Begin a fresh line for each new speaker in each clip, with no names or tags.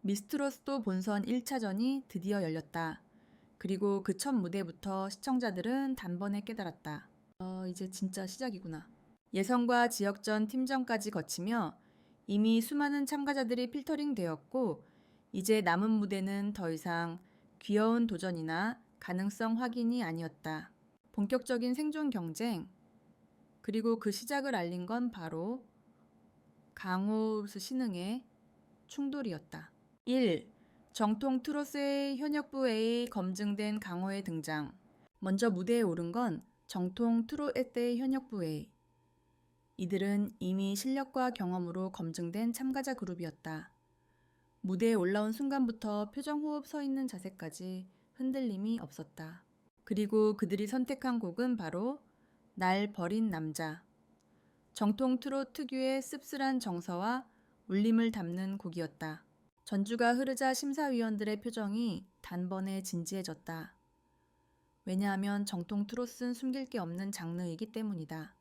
미스트로스도 본선 1차전이 드디어 열렸다. 그리고 그 첫 무대부터 시청자들은 단번에 깨달았다. 이제 진짜 시작이구나. 예선과 지역전 팀전까지 거치며 이미 수많은 참가자들이 필터링 되었고 이제 남은 무대는 더 이상 귀여운 도전이나 가능성 확인이 아니었다. 본격적인 생존 경쟁, 그리고 그 시작을 알린 건 바로 강호스 신흥의 충돌이었다. 1. 정통 트로스의 현역부에 검증된 강호의 등장. 먼저 무대에 오른 건 정통 트로에떼의 현역부에. 이들은 이미 실력과 경험으로 검증된 참가자 그룹이었다. 무대에 올라온 순간부터 표정 호흡 서 있는 자세까지 흔들림이 없었다. 그리고 그들이 선택한 곡은 바로 날 버린 남자. 정통 트롯 특유의 씁쓸한 정서와 울림을 담는 곡이었다. 전주가 흐르자 심사위원들의 표정이 단번에 진지해졌다. 왜냐하면 정통 트롯은 숨길 게 없는 장르이기 때문이다.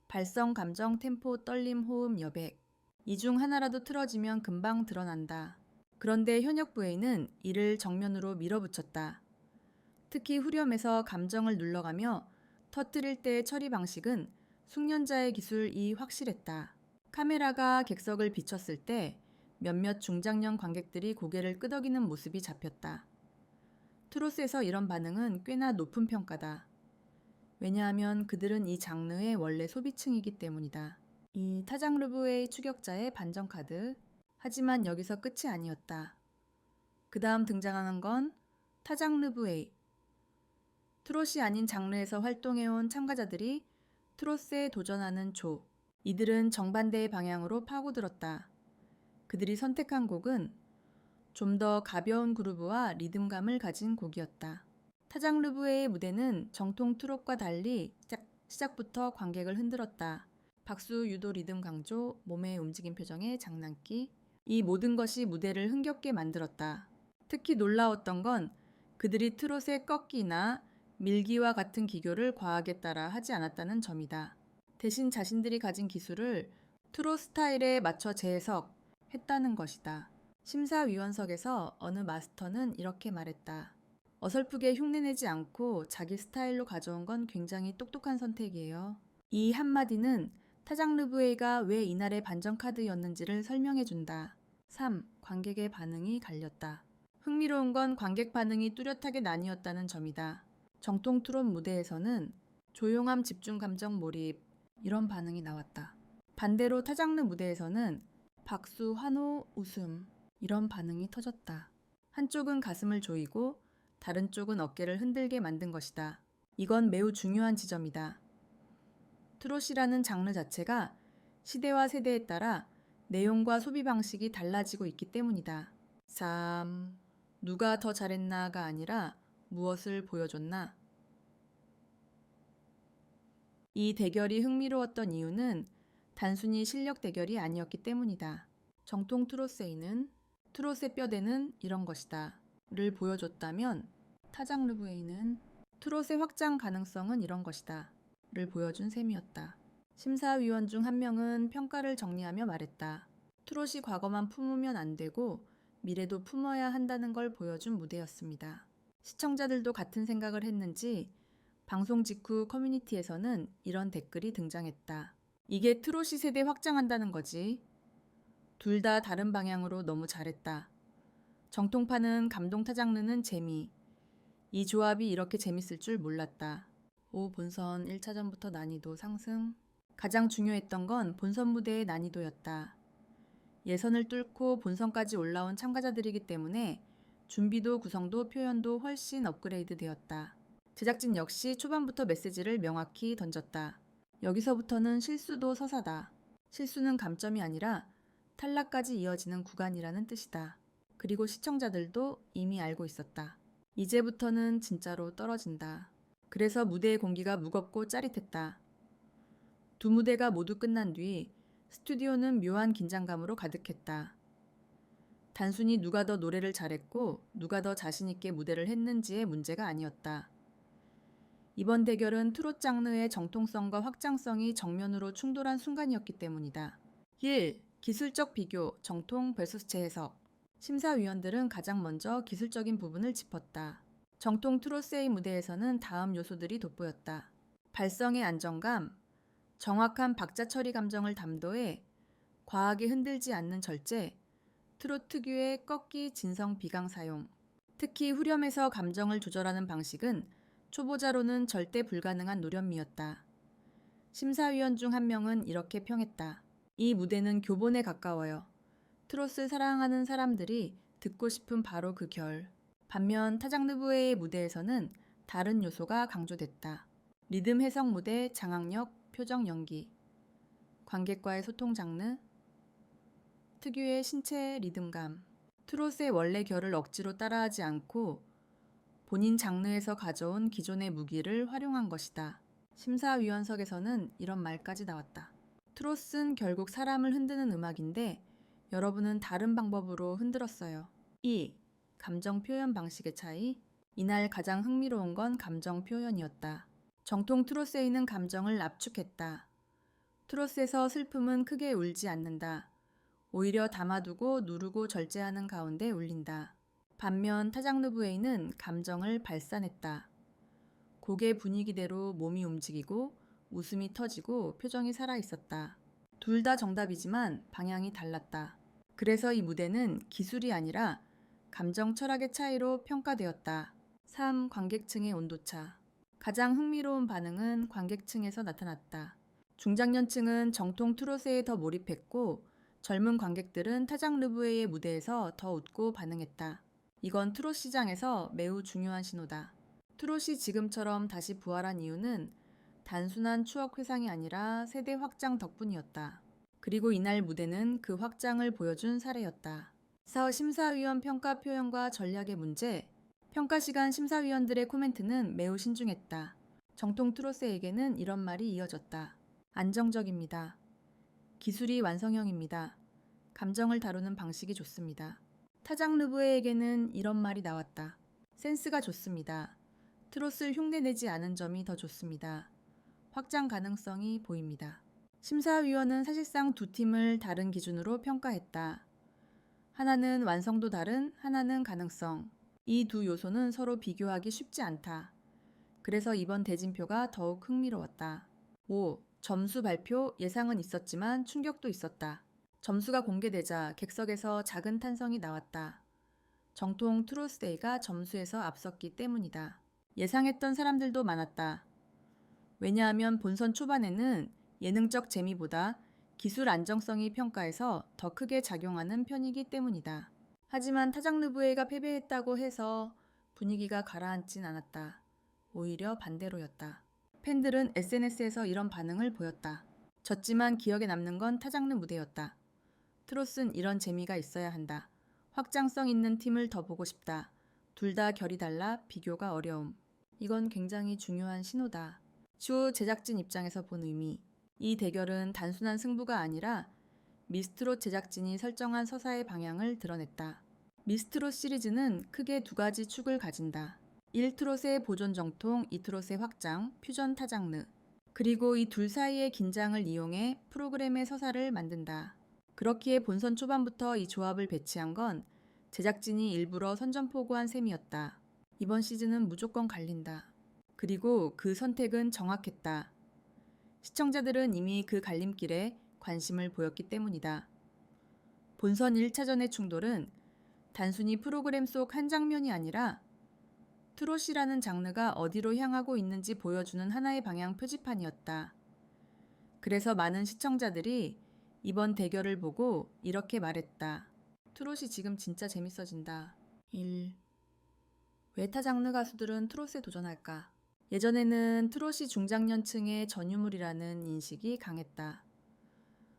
발성, 감정, 템포, 떨림, 호흡, 여백. 이 중 하나라도 틀어지면 금방 드러난다. 그런데 현역부에는 이를 정면으로 밀어붙였다. 특히 후렴에서 감정을 눌러가며 터뜨릴 때의 처리 방식은 숙련자의 기술이 확실했다. 카메라가 객석을 비췄을 때 몇몇 중장년 관객들이 고개를 끄덕이는 모습이 잡혔다. 트로스에서 이런 반응은 꽤나 높은 평가다. 왜냐하면 그들은 이 장르의 원래 소비층이기 때문이다. 이 타장르브의 추격자의 반전 카드. 하지만 여기서 끝이 아니었다. 그 다음 등장하는 건 타장르브웨이. 트롯이 아닌 장르에서 활동해온 참가자들이 트로스에 도전하는 조. 이들은 정반대의 방향으로 파고들었다. 그들이 선택한 곡은 좀 더 가벼운 그루브와 리듬감을 가진 곡이었다. 타장르브의 무대는 정통 트롯과 달리 시작부터 관객을 흔들었다. 박수, 유도, 리듬 강조, 몸의 움직임 표정의 장난기. 이 모든 것이 무대를 흥겹게 만들었다. 특히 놀라웠던 건 그들이 트롯의 꺾기나 밀기와 같은 기교를 과하게 따라 하지 않았다는 점이다. 대신 자신들이 가진 기술을 트롯 스타일에 맞춰 재해석했다는 것이다. 심사위원석에서 어느 마스터는 이렇게 말했다. 어설프게 흉내내지 않고 자기 스타일로 가져온 건 굉장히 똑똑한 선택이에요. 이 한마디는 타장르브웨이가 왜 이날의 반전 카드였는지를 설명해준다. 3. 관객의 반응이 갈렸다. 흥미로운 건 관객 반응이 뚜렷하게 나뉘었다는 점이다. 정통 트롯 무대에서는 조용함, 집중, 감정, 몰입 이런 반응이 나왔다. 반대로 타장르 무대에서는 박수, 환호, 웃음 이런 반응이 터졌다. 한쪽은 가슴을 조이고 다른 쪽은 어깨를 흔들게 만든 것이다. 이건 매우 중요한 지점이다. 트롯이라는 장르 자체가 시대와 세대에 따라 내용과 소비 방식이 달라지고 있기 때문이다. 3. 누가 더 잘했나가 아니라 무엇을 보여줬나? 이 대결이 흥미로웠던 이유는 단순히 실력 대결이 아니었기 때문이다. 정통 트롯세이는 트롯의 뼈대는 이런 것이다 를 보여줬다면 타장르브웨이는 트롯의 확장 가능성은 이런 것이다 를 보여준 셈이었다. 심사위원 중 한 명은 평가를 정리하며 말했다. 트롯이 과거만 품으면 안 되고 미래도 품어야 한다는 걸 보여준 무대였습니다. 시청자들도 같은 생각을 했는지 방송 직후 커뮤니티에서는 이런 댓글이 등장했다. 이게 트롯이 세대 확장한다는 거지. 둘 다 다른 방향으로 너무 잘했다. 정통파는 감동, 타장르는 재미. 이 조합이 이렇게 재밌을 줄 몰랐다. 5. 본선 1차전부터 난이도 상승. 가장 중요했던 건 본선 무대의 난이도였다. 예선을 뚫고 본선까지 올라온 참가자들이기 때문에 준비도 구성도 표현도 훨씬 업그레이드 되었다. 제작진 역시 초반부터 메시지를 명확히 던졌다. 여기서부터는 실수도 서사다. 실수는 감점이 아니라 탈락까지 이어지는 구간이라는 뜻이다. 그리고 시청자들도 이미 알고 있었다. 이제부터는 진짜로 떨어진다. 그래서 무대의 공기가 무겁고 짜릿했다. 두 무대가 모두 끝난 뒤 스튜디오는 묘한 긴장감으로 가득했다. 단순히 누가 더 노래를 잘했고 누가 더 자신있게 무대를 했는지의 문제가 아니었다. 이번 대결은 트롯 장르의 정통성과 확장성이 정면으로 충돌한 순간이었기 때문이다. 1. 기술적 비교, 정통 vs 재해석. 심사위원들은 가장 먼저 기술적인 부분을 짚었다. 정통 트로스의 무대에서는 다음 요소들이 돋보였다. 발성의 안정감, 정확한 박자 처리 감정을 담도해 과하게 흔들지 않는 절제, 트롯 특유의 꺾기 진성 비강 사용. 특히 후렴에서 감정을 조절하는 방식은 초보자로는 절대 불가능한 노련미였다. 심사위원 중 한 명은 이렇게 평했다. 이 무대는 교본에 가까워요. 트롯을 사랑하는 사람들이 듣고 싶은 바로 그 결. 반면 타장르부의 무대에서는 다른 요소가 강조됐다. 리듬 해석 무대, 장악력, 표정 연기. 관객과의 소통 장르, 특유의 신체 리듬감. 트롯의 원래 결을 억지로 따라하지 않고 본인 장르에서 가져온 기존의 무기를 활용한 것이다. 심사위원석에서는 이런 말까지 나왔다. 트롯은 결국 사람을 흔드는 음악인데 여러분은 다른 방법으로 흔들었어요. 2. 감정 표현 방식의 차이. 이날 가장 흥미로운 건 감정 표현이었다. 정통 트롯세이는 감정을 압축했다. 트롯에서 슬픔은 크게 울지 않는다. 오히려 담아두고 누르고 절제하는 가운데 울린다. 반면 타장르부에이는 감정을 발산했다. 곡의 분위기대로 몸이 움직이고 웃음이 터지고 표정이 살아있었다. 둘 다 정답이지만 방향이 달랐다. 그래서 이 무대는 기술이 아니라 감정 철학의 차이로 평가되었다. 3. 관객층의 온도차. 가장 흥미로운 반응은 관객층에서 나타났다. 중장년층은 정통 트로트에 더 몰입했고 젊은 관객들은 타장르부의 무대에서 더 웃고 반응했다. 이건 트롯 시장에서 매우 중요한 신호다. 트롯이 지금처럼 다시 부활한 이유는 단순한 추억 회상이 아니라 세대 확장 덕분이었다. 그리고 이날 무대는 그 확장을 보여준 사례였다. 4. 심사위원 평가 표현과 전략의 문제. 평가 시간 심사위원들의 코멘트는 매우 신중했다. 정통 트로트에게는 이런 말이 이어졌다. 안정적입니다. 기술이 완성형입니다. 감정을 다루는 방식이 좋습니다. 타장르부에게는 이런 말이 나왔다. 센스가 좋습니다. 트롯을 흉내내지 않은 점이 더 좋습니다. 확장 가능성이 보입니다. 심사위원은 사실상 두 팀을 다른 기준으로 평가했다. 하나는 완성도 다른, 하나는 가능성. 이 두 요소는 서로 비교하기 쉽지 않다. 그래서 이번 대진표가 더욱 흥미로웠다. 5. 점수 발표. 예상은 있었지만 충격도 있었다. 점수가 공개되자 객석에서 작은 탄성이 나왔다. 정통 트로트데이가 점수에서 앞섰기 때문이다. 예상했던 사람들도 많았다. 왜냐하면 본선 초반에는 예능적 재미보다 기술 안정성이 평가에서 더 크게 작용하는 편이기 때문이다. 하지만 타장르부에가 패배했다고 해서 분위기가 가라앉진 않았다. 오히려 반대로였다. 팬들은 SNS에서 이런 반응을 보였다. 졌지만 기억에 남는 건 타장르 무대였다. 트롯은 이런 재미가 있어야 한다. 확장성 있는 팀을 더 보고 싶다. 둘 다 결이 달라 비교가 어려움. 이건 굉장히 중요한 신호다. 쇼 제작진 입장에서 본 의미. 이 대결은 단순한 승부가 아니라 미스트롯 제작진이 설정한 서사의 방향을 드러냈다. 미스트롯 시리즈는 크게 두 가지 축을 가진다. 1트롯의 보존 정통, 2트롯의 확장, 퓨전 타장르. 그리고 이 둘 사이의 긴장을 이용해 프로그램의 서사를 만든다. 그렇기에 본선 초반부터 이 조합을 배치한 건 제작진이 일부러 선전포고한 셈이었다. 이번 시즌은 무조건 갈린다. 그리고 그 선택은 정확했다. 시청자들은 이미 그 갈림길에 관심을 보였기 때문이다. 본선 1차전의 충돌은 단순히 프로그램 속 한 장면이 아니라 트롯이라는 장르가 어디로 향하고 있는지 보여주는 하나의 방향 표지판이었다. 그래서 많은 시청자들이 이번 대결을 보고 이렇게 말했다. 트롯이 지금 진짜 재밌어진다. 1. 왜 타 장르 가수들은 트롯에 도전할까? 예전에는 트롯이 중장년층의 전유물이라는 인식이 강했다.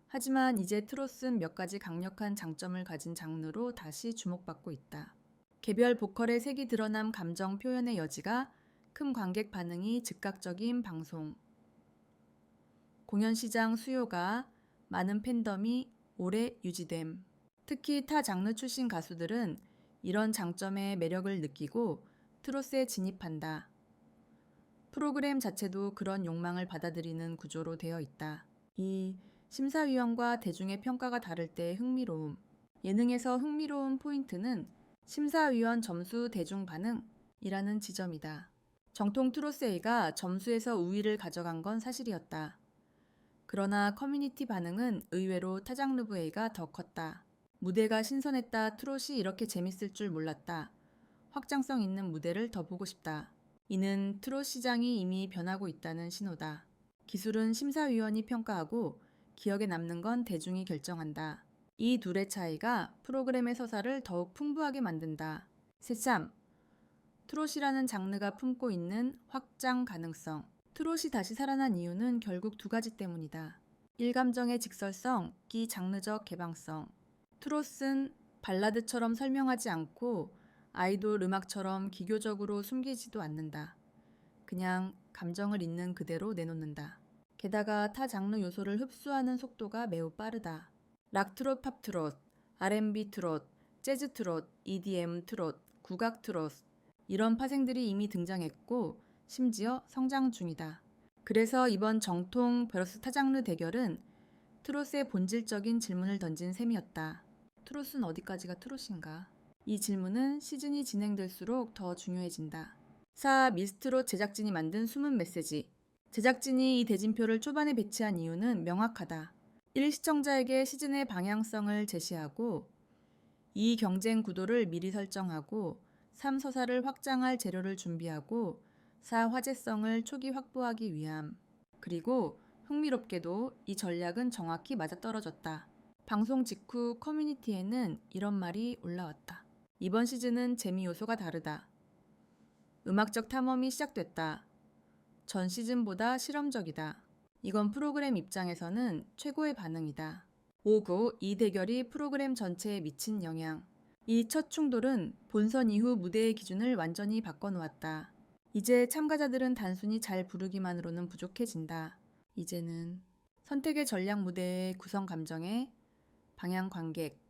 하지만 이제 트롯은 몇 가지 강력한 장점을 가진 장르로 다시 주목받고 있다. 개별 보컬의 색이 드러난 감정 표현의 여지가 큰 관객 반응이 즉각적인 방송. 공연 시장 수요가 많은 팬덤이 오래 유지됨. 특히 타 장르 출신 가수들은 이런 장점의 매력을 느끼고 트롯에 진입한다. 프로그램 자체도 그런 욕망을 받아들이는 구조로 되어 있다. 이 심사위원과 대중의 평가가 다를 때의 흥미로움. 예능에서 흥미로운 포인트는 심사위원 점수 대중 반응이라는 지점이다. 정통 트로세이가 점수에서 우위를 가져간 건 사실이었다. 그러나 커뮤니티 반응은 의외로 타장르브에이가 더 컸다. 무대가 신선했다. 트롯이 이렇게 재밌을 줄 몰랐다. 확장성 있는 무대를 더 보고 싶다. 이는 트롯 시장이 이미 변하고 있다는 신호다. 기술은 심사위원이 평가하고 기억에 남는 건 대중이 결정한다. 이 둘의 차이가 프로그램의 서사를 더욱 풍부하게 만든다. 새삼, 트롯이라는 장르가 품고 있는 확장 가능성. 트롯이 다시 살아난 이유는 결국 두 가지 때문이다. 일감정의 직설성, 기 장르적 개방성. 트롯은 발라드처럼 설명하지 않고 아이돌 음악처럼 기교적으로 숨기지도 않는다. 그냥 감정을 있는 그대로 내놓는다. 게다가 타 장르 요소를 흡수하는 속도가 매우 빠르다. 락트롯, 팝트롯, R&B 트롯, 재즈 트롯, EDM 트롯, 국악 트롯 이런 파생들이 이미 등장했고 심지어 성장 중이다. 그래서 이번 정통 vs 타장르 대결은 트롯의 본질적인 질문을 던진 셈이었다. 트롯은 어디까지가 트롯인가? 이 질문은 시즌이 진행될수록 더 중요해진다. 4. 미스트롯 제작진이 만든 숨은 메시지. 제작진이 이 대진표를 초반에 배치한 이유는 명확하다. 1. 시청자에게 시즌의 방향성을 제시하고 2. 경쟁 구도를 미리 설정하고 3. 서사를 확장할 재료를 준비하고 4. 화제성을 초기 확보하기 위함. 그리고 흥미롭게도 이 전략은 정확히 맞아떨어졌다. 방송 직후 커뮤니티에는 이런 말이 올라왔다. 이번 시즌은 재미 요소가 다르다. 음악적 탐험이 시작됐다. 전 시즌보다 실험적이다. 이건 프로그램 입장에서는 최고의 반응이다. 5. 이 대결이 프로그램 전체에 미친 영향. 이 첫 충돌은 본선 이후 무대의 기준을 완전히 바꿔놓았다. 이제 참가자들은 단순히 잘 부르기만으로는 부족해진다. 이제는 선택의 전략 무대의 구성 감정에 방향 관객,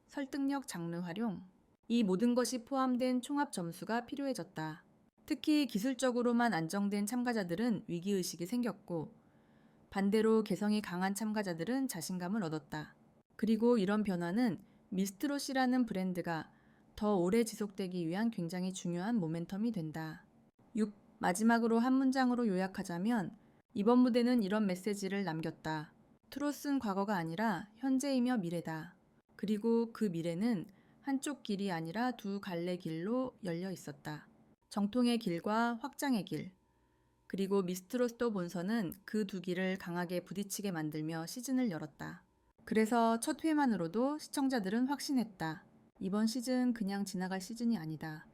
설득력 장르 활용, 이 모든 것이 포함된 총합 점수가 필요해졌다. 특히 기술적으로만 안정된 참가자들은 위기의식이 생겼고 반대로 개성이 강한 참가자들은 자신감을 얻었다. 그리고 이런 변화는 미스트롯이라는 브랜드가 더 오래 지속되기 위한 굉장히 중요한 모멘텀이 된다. 6. 마지막으로 한 문장으로 요약하자면 이번 무대는 이런 메시지를 남겼다. 트롯은 과거가 아니라 현재이며 미래다. 그리고 그 미래는 한쪽 길이 아니라 두 갈래 길로 열려 있었다. 정통의 길과 확장의 길. 그리고 미스트롯도 본선은 그 두 길을 강하게 부딪히게 만들며 시즌을 열었다. 그래서 첫 회만으로도 시청자들은 확신했다. 이번 시즌 그냥 지나갈 시즌이 아니다.